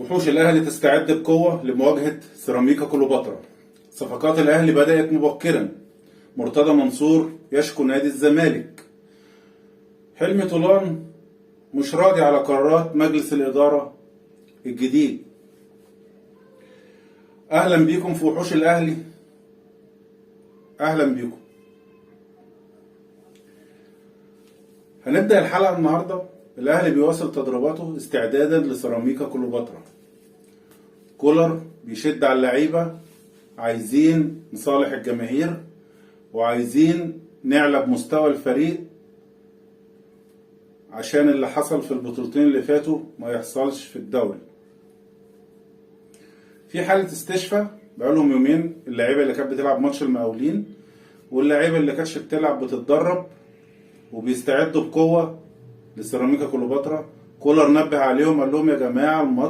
وحوش الأهلي تستعد بقوة لمواجهة سيراميكا كليوباترا. صفقات الأهلي بدأت مبكرا. مرتضى منصور يشكو نادي الزمالك. حلمي طولان مش راضي على قرارات مجلس الإدارة الجديد. أهلا بيكم في وحوش الأهلي. أهلا بيكم. هنبدأ الحلقة النهاردة. الأهلي بيواصل تدريباته استعدادا لسيراميكا كليوباترا. كولر بيشد على اللعيبة، عايزين نصالح الجماهير وعايزين نعلى بمستوى الفريق عشان اللي حصل في البطولتين اللي فاتوا ما يحصلش في الدوري. في حالة استشفاء بقالهم يومين اللعيبة اللي كانت بتلعب ماتش المقاولين واللعيبة اللي كانتش بتلعب بتتدرب وبيستعدوا بقوة لسيراميكا كليوباترا. كولر نبه عليهم قال لهم يا جماعة الماتش